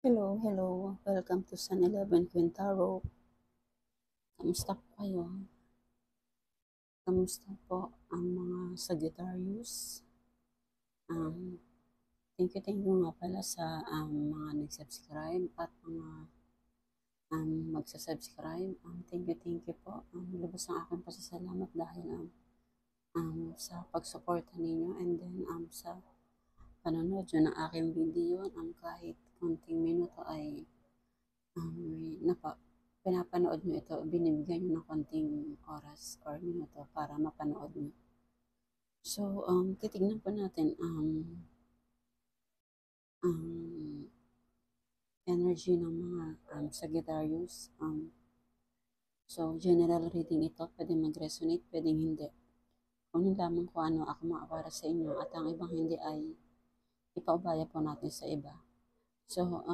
Hello, hello. Welcome to San 11 Quintaro. Kamusta po kayo? Kamusta po ang mga Sagittarius? Um, thank you nga pala sa mga nag-subscribe at mga magsa-subscribe. Thank you po. Lubos ang aking pasasalamat dahil sa pagsuporta ninyo and then sa panonood nyo ng aking video kahit konting minuto ay may pinapanood nyo ito, binibigyan nyo ng konting oras or minuto para mapanood nyo. So, titignan po natin ang energy ng mga Sagittarius. So, general reading ito, pwedeng mag-resonate, pwedeng hindi. Kunin lamang kung ano ako para sa inyo at ang ibang hindi ay ipaubaya po natin sa iba. So,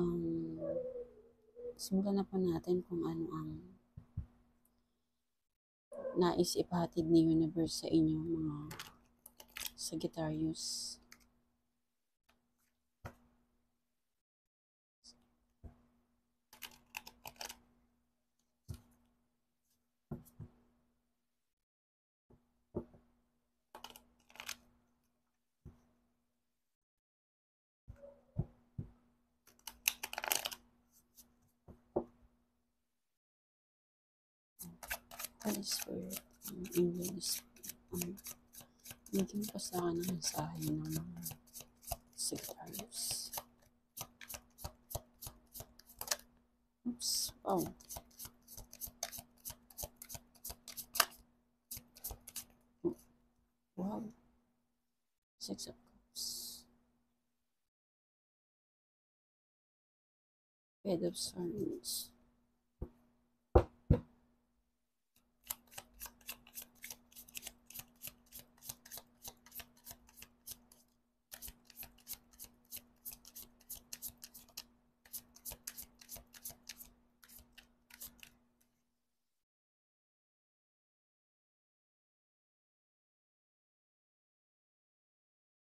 simulan na po natin kung ano ang nais ipahatid ni Universe sa inyo mga Sagittarius. Holy Spirit, Angel Spirit, bigyan po sa akin ng mensahe ng mga Sagittarius. Oops, oh. Wow. Six of Cups. Page of Swords.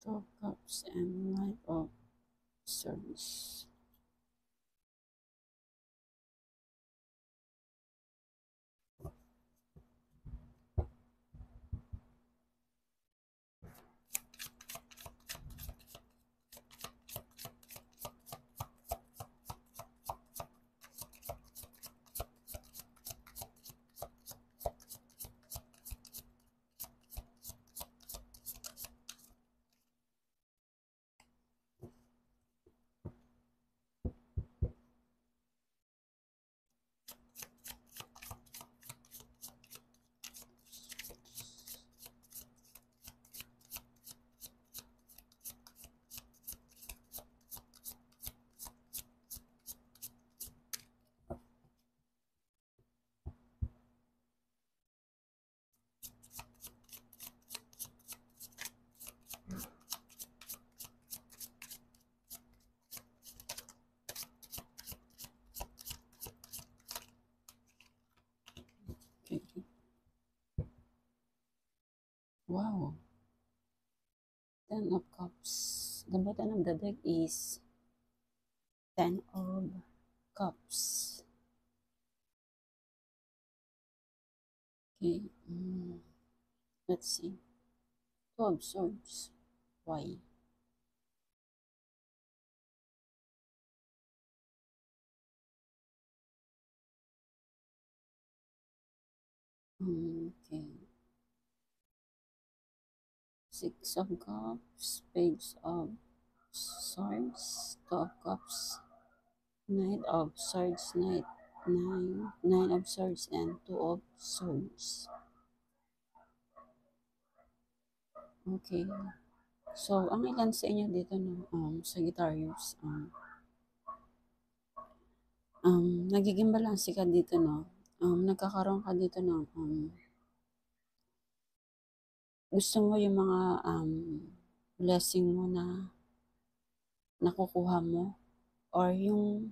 Two of Cups and Knight of Swords. Okay. Wow. Ten of Cups. The bottom of the deck is Ten of Cups. Okay. Let's see. Two of Swords. Why? Okay. Six of Cups, Page of Swords, Two of Cups, Knight of Swords, Nine of Swords, and Two of Swords. Okay. So, ang ilan sa inyo dito, no, Sagittarius, nagiging balanse ka dito, no, nagkakaroon ka dito ng, gusto mo yung mga, blessing mo na nakukuha mo, or yung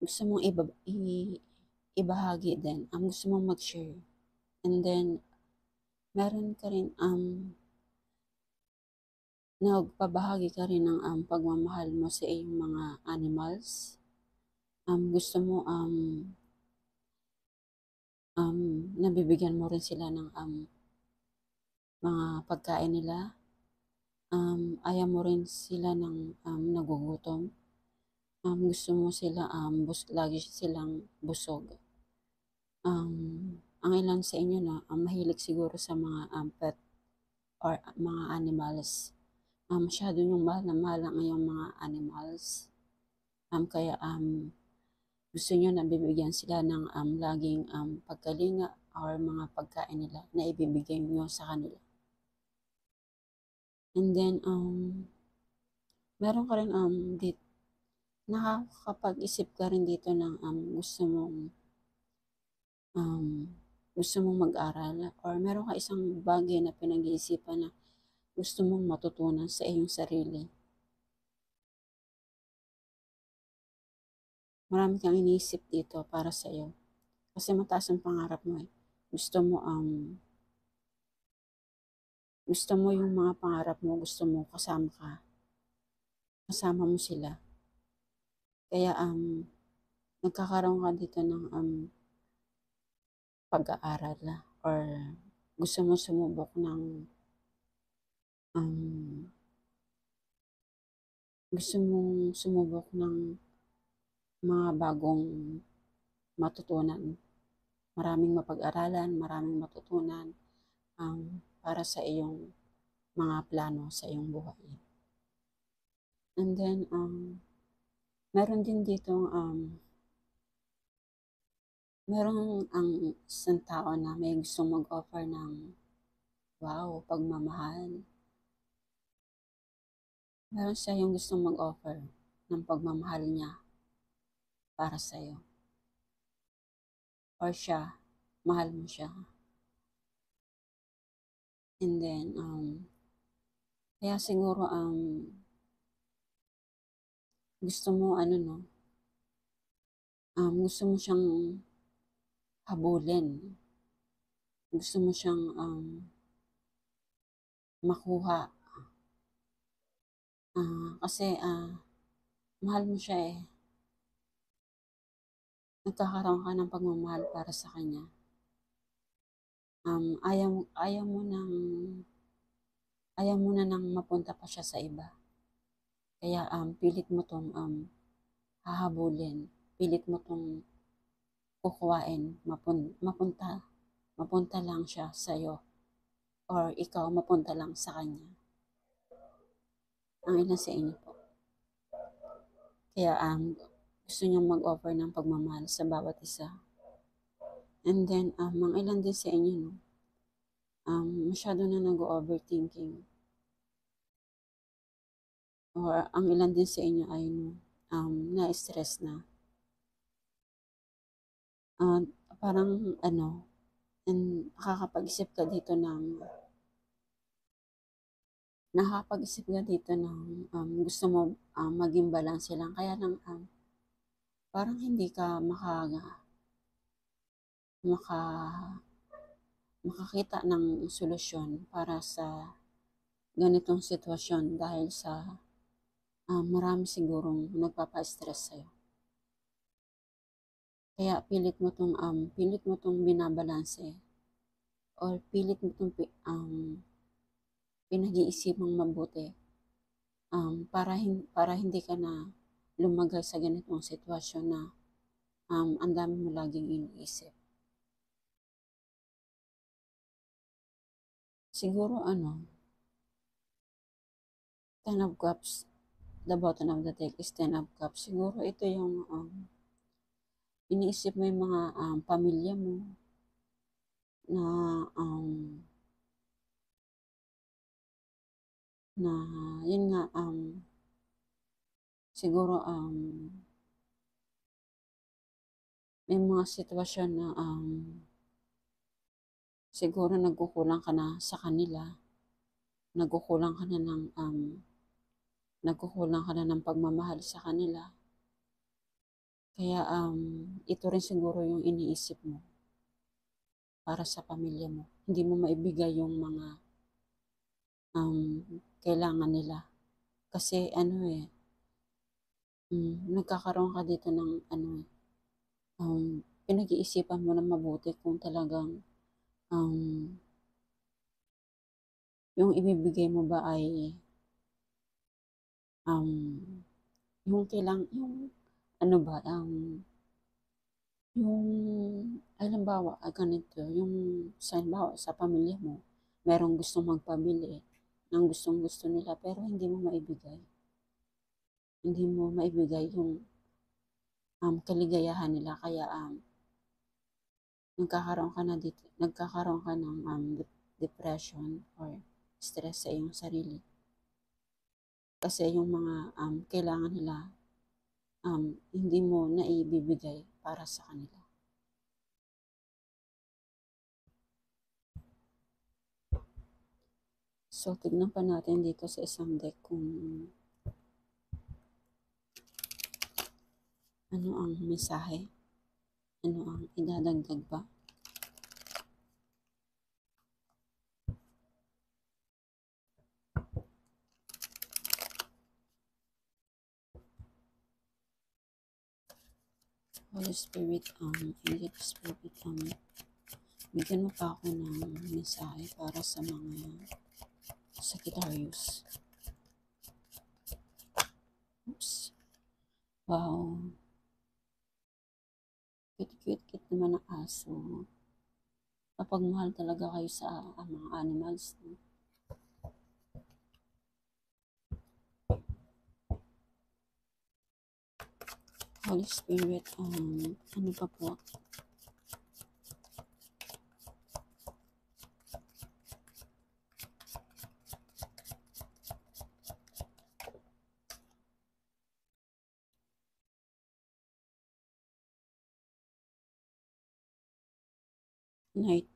gusto mong ibahagi din, gusto mong mag-share. And then, meron ka rin nagpabahagi ka rin ng pagmamahal mo sa iyong mga animals. Gusto mo nabibigyan mo rin sila ng mga pagkain nila. Ayaw mo rin sila ng nagugutom. Gusto mo sila lagi silang busog. Ang ilan sa inyo na mahilig siguro sa mga pet or mga animals. Masyado yung mahal na mahal ang iyong mga animals. Kaya gusto nyo na bibigyan sila ng laging pagkalinga or mga pagkain nila na ibibigay nyo sa kanila. And then, meron ka rin dito, nakakapag-isip ka rin dito ng gusto mong mag-aral or meron ka isang bagay na pinag-iisipan na gusto mong matutunan sa iyong sarili. Marami kang iniisip dito para sa iyo. Kasi mataas ang pangarap mo eh. Gusto mo yung mga pangarap mo, gusto mo kasama ka. Kasama mo sila. Kaya nagkakaroon ka dito ng pag-aaral or gusto mo sumubok ng gusto mong sumubok ng mga bagong matutunan. Maraming mapag-aralan, maraming matutunan para sa iyong mga plano sa iyong buhay. And then, meron din dito meron ang isang tao na may gustong mag-offer ng pagmamahal. Meron siya yung gustong mag-offer ng pagmamahal niya para sa iyo. Or siya, mahal mo siya. And then, kaya siguro gusto mo gusto mo siyang habulin. Gusto mo siyang makuha. Kasi mahal mo siya eh. Nagkakaroon ka ng pagmamahal para sa kanya. Ayaw mo na nang mapunta pa siya sa iba. Kaya pilit mo tong hahabulin. Pilit mo tong kukuhain. Mapunta lang siya sa'yo. Or ikaw mapunta lang sa kanya. Ang ilan sa inyo po. Kaya gusto niyong mag-offer ng pagmamahal sa bawat isa. And then, ang ilan din sa inyo, no? Masyado na nag-overthinking. Or ang ilan din sa inyo ay na-stress na. Parang and nakakapag-isip ka dito ng gusto mo maging balance lang. Kaya lang parang hindi ka makakita ng solusyon para sa ganitong sitwasyon dahil sa marami sigurong nagpapa-stress sa'yo. Kaya pilit mo tong binabalanse or pilit mo tong pinag-iisipang mabuti para hindi ka na lumagay sa ganitong sitwasyon na ang dami mo laging iniisip. Siguro 10 of Cups, the bottom of the deck is 10 of Cups. Siguro ito yung iniisip mo yung mga pamilya mo na yun nga siguro may mga sitwasyon na siguro nagkukulang ka na sa kanila, nagkukulang ka na ng pagmamahal sa kanila. Kaya ito rin siguro yung iniisip mo para sa pamilya mo. Hindi mo maibigay yung mga kailangan nila. Kasi ano eh, nagkakaroon ka dito ng ano eh, pinag-iisipan mo na mabuti kung talagang um, yung ibibigay mo ba ay um, yung yung ano ba, yung halimbawa, ganito, yung sa halimbawa sa pamilya mo, merong gustong magpabili ng gustong-gusto nila pero hindi mo maibigay. Hindi mo maibigay yung kaligayahan nila kaya nagkakaroon ka ng depression or stress sa iyong sarili. Kasi yung mga kailangan nila hindi mo naibibigay para sa kanila. So, tignan pa natin dito sa isang deck kung ano ang mensahe, ano ang idadagdag ba. Holy Spirit, Angel Spirit, bigyan mo pa ako ng mensahe para sa mga Sagittarius. Oops. Wow. Cute naman ang aso. Kapag talaga kayo sa mga animals. No? Holy Spirit, ano pa po? Night.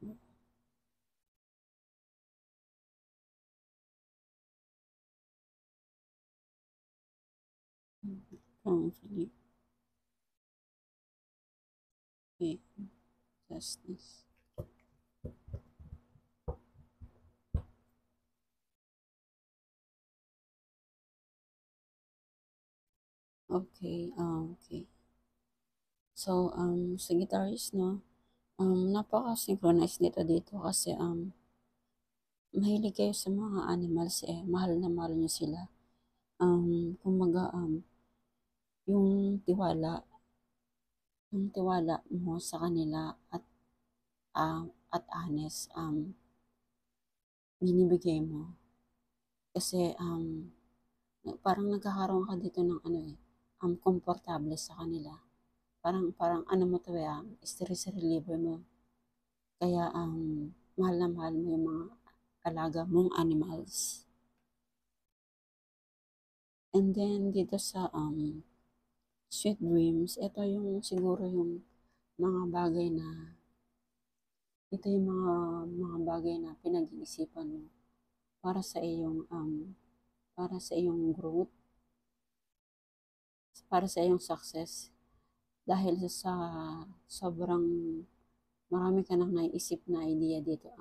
Wrongfully. Okay. Justice. Okay, okay. So, Sagittarius, no? Napaka-synchronize nito dito kasi, mahilig kayo sa mga animals eh. Mahal na mahal nyo sila. Kumaga, yung tiwala, yung tiwala mo sa kanila at honest, binibigay mo. Kasi, parang nagkakaroon ka dito ng ano eh, komportable sa kanila. Parang ano mo to eh, stress reliever mo. Kaya, mahal na mahal mo yung mga alaga mong animals. And then, dito sa, sweet dreams, ito yung siguro yung mga bagay na, ito yung mga bagay na pinag-iisipan mo para sa iyong growth, para sa iyong success. Dahil sa sobrang marami ka nang naiisip na idea dito,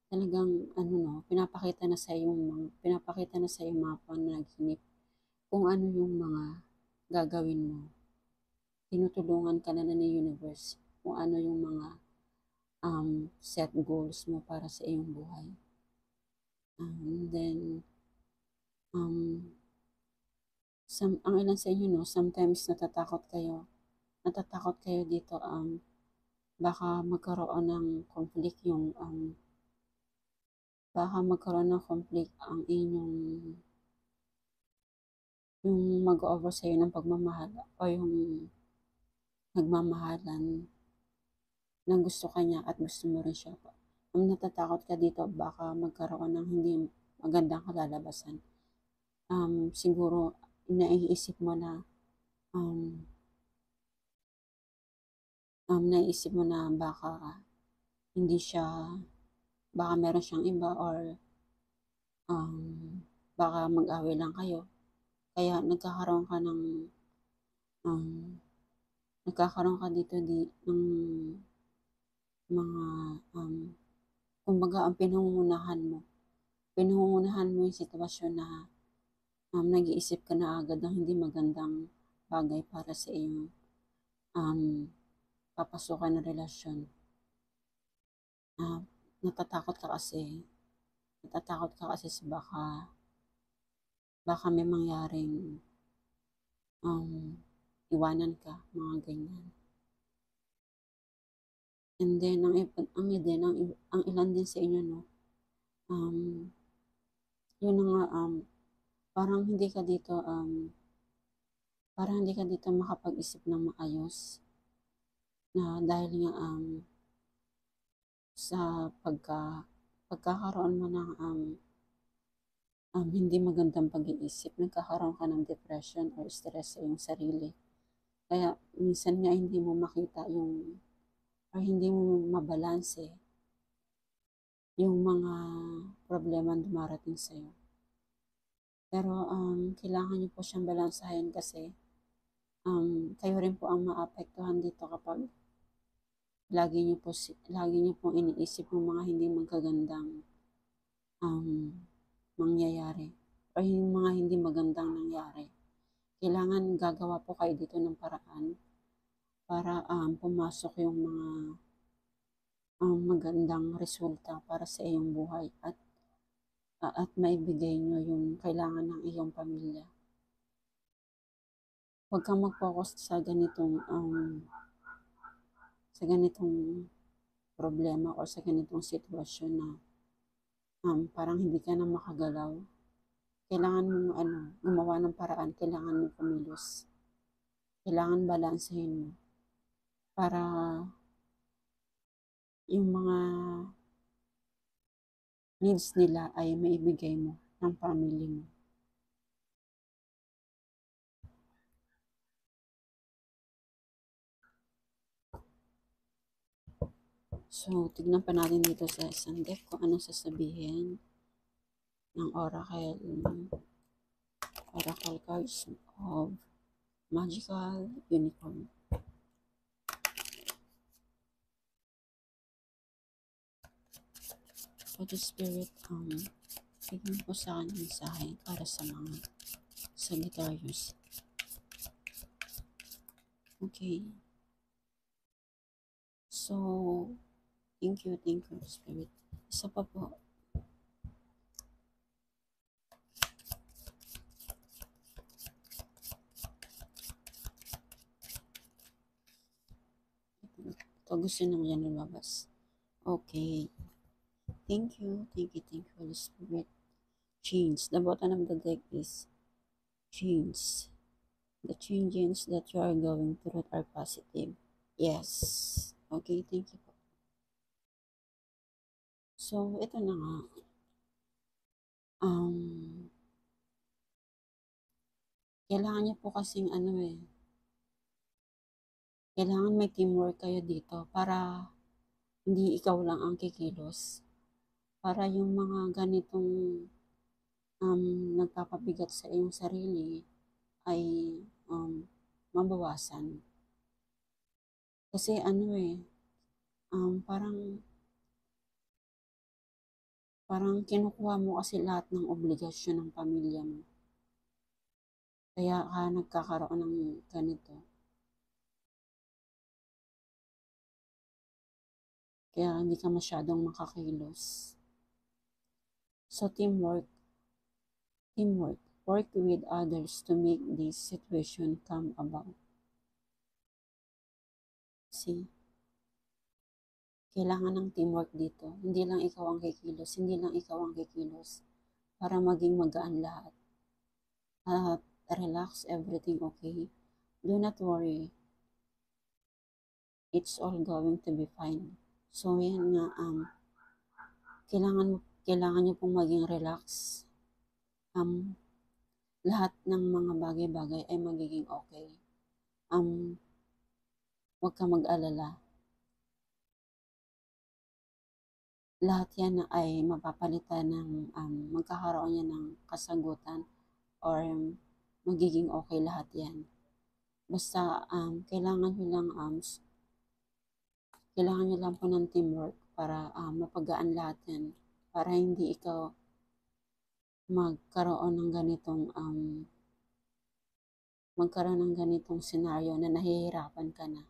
talagang ano no, pinapakita na sa iyong mga panaginip kung ano yung mga gagawin mo. Tinutulungan ka na ni universe kung ano yung mga set goals mo para sa iyong buhay. And then, ang ilan sa inyo, no, sometimes natatakot kayo dito, baka magkaroon ng conflict ang inyong, yung mag-over sa'yo ng pagmamahal o yung nagmamahalan na gusto ka niya at gusto mo rin siya. Ang natatakot ka dito, baka magkaroon ng hindi magandang kalalabasan. Siguro, naiisip mo na, naisip mo na baka hindi siya, baka meron siyang iba or baka mag-away lang kayo. Kaya nagkakaroon ka dito ng mga, kumbaga ang pinangungunahan mo, pinangungunahan mo yung sitwasyon na nag-iisip ka na agad ng hindi magandang bagay para sa iyong um, papasukan na relasyon. Ah, natatakot ka kasi, sa baka may mangyaring iwanan ka, mga ganyan. And then, ang ilan din sa inyo, no, yun na nga, parang hindi ka dito makapag-isip ng maayos na dahil nga sa pagkakaroon mo ng hindi magandang pag-iisip, nagkakaroon ka ng depression or stress sa iyong sarili. Kaya minsan nga hindi mo makita or hindi mo mabalanse yung mga problema na dumarating sa iyo. Pero kailangan niyo po siyang balansahin kasi kayo rin po ang maapektuhan dito kapag lagi niyo po iniisip yung mga hindi magagandang mangyayari o yung mga hindi magandang nangyari. Kailangan gagawa po kayo dito ng paraan para pumasok yung mga magandang resulta para sa iyong buhay at maibigay nyo yung kailangan ng iyong pamilya. Huwag kang mag-focus sa ganitong problema o sa ganitong sitwasyon na parang hindi ka na makagalaw. Kailangan mo gumawa ng paraan, kailangan mo kumilos. Kailangan balansehin mo para yung mga needs nila ay maibigay mo ng family mo. So, tignan pa natin dito sa isang deck kung anong sasabihin ng Oracle cards of Magical Unicorn. Holy Spirit, bigyan po sa akin mensahe para sa mga Sagittarius. Okay. So, thank you, Spirit. Isa pa po. Ito gusto nang yan lumabas. Okay. Thank you, Holy Spirit. Change. The bottom of the deck is change. The changes that you are going through are positive. Yes. Okay, thank you po. So, ito na nga. Kailangan niyo po kasing kailangan may teamwork kayo dito para hindi ikaw lang ang kikilos. Para yung mga ganitong nagpapabigat sa iyong sarili ay mabawasan. Kasi parang kinukuha mo kasi lahat ng obligasyon ng pamilya mo. Kaya ka nagkakaroon ng ganito. Kaya hindi ka masyadong makakilos. So, teamwork. Work with others to make this situation come about. See? Kailangan ng teamwork dito. Hindi lang ikaw ang kikilos. Para maging magaan lahat. At relax, everything okay. Do not worry. It's all going to be fine. So, yan nga, kailangan nyo pong maging relax. Lahat ng mga bagay-bagay ay magiging okay. Huwag ka mag-alala. Lahat yan ay mapapalitan ng magkakaroon yan ng kasagutan or magiging okay lahat yan. Basta kailangan nyo lang po ng teamwork para mapagaan lahat yan. Para hindi ikaw magkaroon ng magkaroon ng ganitong senaryo na nahihirapan ka na,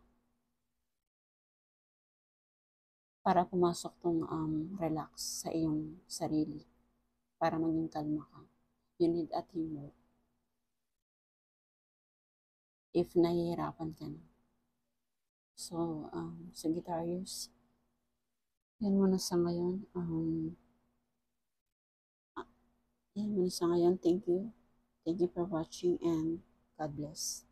para pumasok tong relax sa iyong sarili, para maging kalma ka. You need a teamwork if nahihirapan ka na. So, Sagittarius, yan muna sa ngayon. Yan muna sa ngayon. Thank you. Thank you for watching and God bless.